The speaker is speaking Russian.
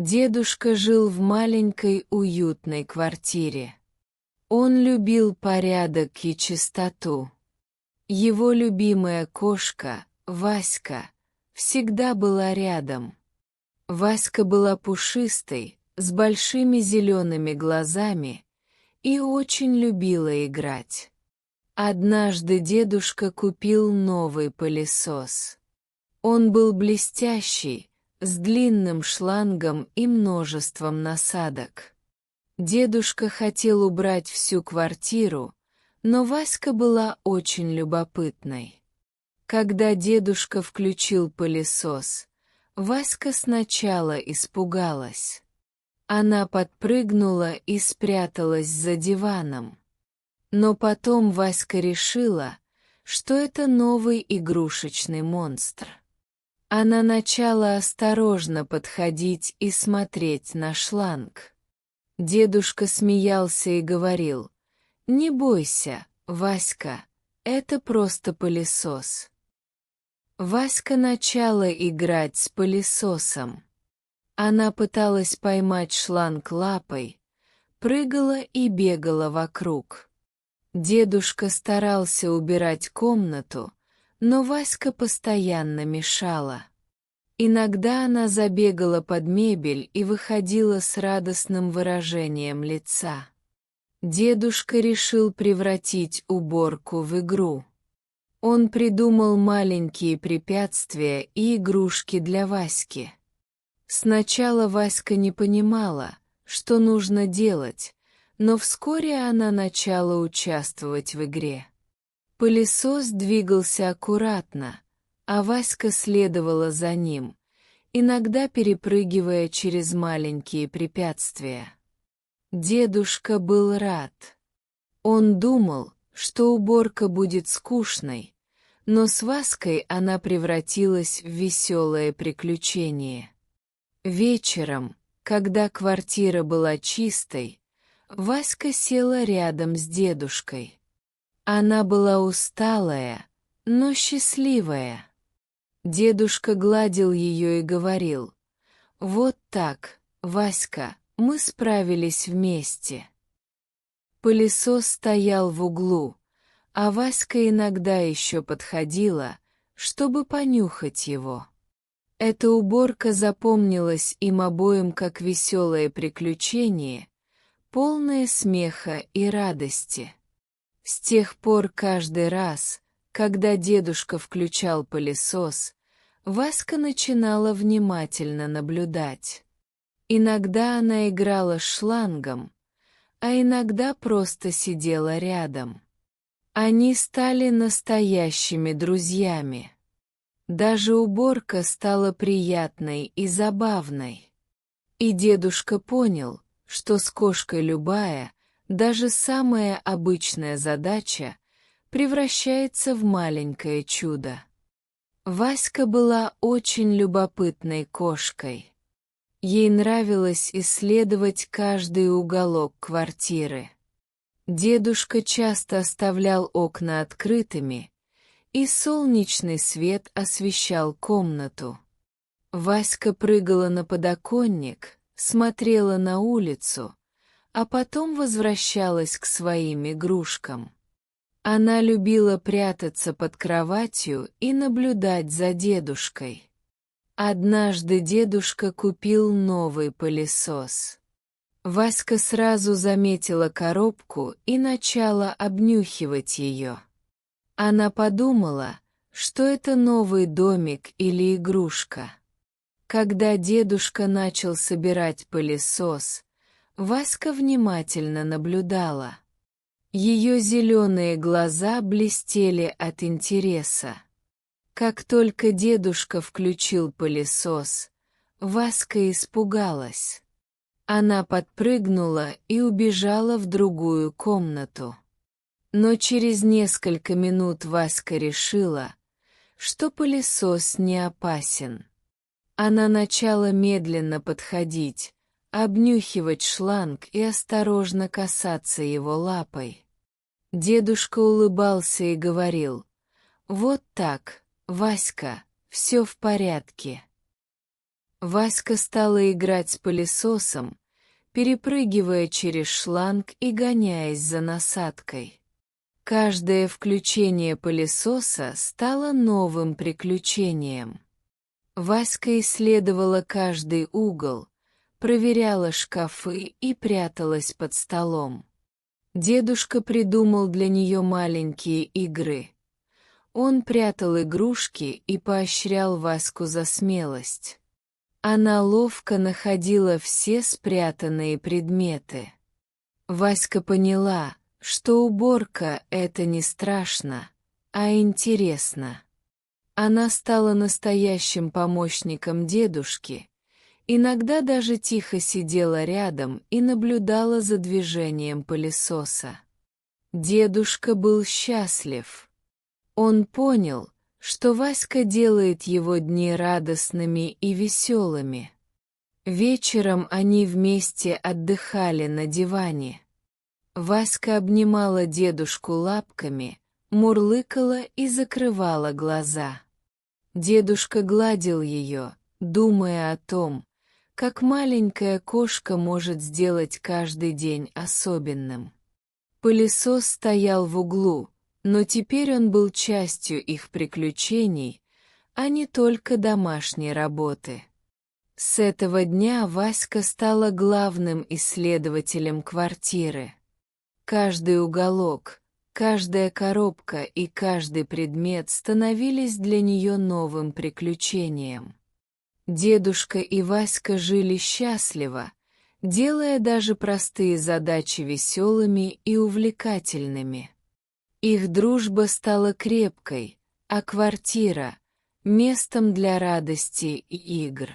Дедушка жил в маленькой уютной квартире. Он любил порядок и чистоту. Его любимая кошка, Васька, всегда была рядом. Васька была пушистой, с большими зелеными глазами и очень любила играть. Однажды дедушка купил новый пылесос. Он был блестящий, с длинным шлангом и множеством насадок. Дедушка хотел убрать всю квартиру, но Васька была очень любопытной. Когда дедушка включил пылесос, Васька сначала испугалась. Она подпрыгнула и спряталась за диваном. Но потом Васька решила, что это новый игрушечный монстр. Она начала осторожно подходить и смотреть на шланг. Дедушка смеялся и говорил: «Не бойся, Васька, это просто пылесос». Васька начала играть с пылесосом. Она пыталась поймать шланг лапой, прыгала и бегала вокруг. Дедушка старался убирать комнату, но Васька постоянно мешала. Иногда она забегала под мебель и выходила с радостным выражением лица. Дедушка решил превратить уборку в игру. Он придумал маленькие препятствия и игрушки для Васьки. Сначала Васька не понимала, что нужно делать, но вскоре она начала участвовать в игре. Пылесос двигался аккуратно, а Васька следовала за ним, иногда перепрыгивая через маленькие препятствия. Дедушка был рад. Он думал, что уборка будет скучной, но с Васькой она превратилась в веселое приключение. Вечером, когда квартира была чистой, Васька села рядом с дедушкой. Она была усталая, но счастливая. Дедушка гладил ее и говорил: «Вот так, Васька, мы справились вместе». Пылесос стоял в углу, а Васька иногда еще подходила, чтобы понюхать его. Эта уборка запомнилась им обоим как веселое приключение, полное смеха и радости. С тех пор каждый раз, когда дедушка включал пылесос, Васька начинала внимательно наблюдать. Иногда она играла с шлангом, а иногда просто сидела рядом. Они стали настоящими друзьями. Даже уборка стала приятной и забавной. И дедушка понял, что с кошкой любая, даже самая обычная задача превращается в маленькое чудо. Васька была очень любопытной кошкой. Ей нравилось исследовать каждый уголок квартиры. Дедушка часто оставлял окна открытыми, и солнечный свет освещал комнату. Васька прыгала на подоконник, смотрела на улицу, а потом возвращалась к своим игрушкам. Она любила прятаться под кроватью и наблюдать за дедушкой. Однажды дедушка купил новый пылесос. Васька сразу заметила коробку и начала обнюхивать ее. Она подумала, что это новый домик или игрушка. Когда дедушка начал собирать пылесос, Васька внимательно наблюдала. Ее зеленые глаза блестели от интереса. Как только дедушка включил пылесос, Васька испугалась. Она подпрыгнула и убежала в другую комнату. Но через несколько минут Васька решила, что пылесос не опасен. Она начала медленно подходить, обнюхивать шланг и осторожно касаться его лапой. Дедушка улыбался и говорил: «Вот так, Васька, все в порядке». Васька стала играть с пылесосом, перепрыгивая через шланг и гоняясь за насадкой. Каждое включение пылесоса стало новым приключением. Васька исследовала каждый угол, проверяла шкафы и пряталась под столом. Дедушка придумал для нее маленькие игры. Он прятал игрушки и поощрял Ваську за смелость. Она ловко находила все спрятанные предметы. Васька поняла, что уборка — это не страшно, а интересно. Она стала настоящим помощником дедушки, иногда даже тихо сидела рядом и наблюдала за движением пылесоса. Дедушка был счастлив. Он понял, что Васька делает его дни радостными и веселыми. Вечером они вместе отдыхали на диване. Васька обнимала дедушку лапками, мурлыкала и закрывала глаза. Дедушка гладил ее, думая о том, как маленькая кошка может сделать каждый день особенным. Пылесос стоял в углу, но теперь он был частью их приключений, а не только домашней работы. С этого дня Васька стала главным исследователем квартиры. Каждый уголок, каждая коробка и каждый предмет становились для нее новым приключением. Дедушка и Васька жили счастливо, делая даже простые задачи веселыми и увлекательными. Их дружба стала крепкой, а квартира — местом для радости и игр.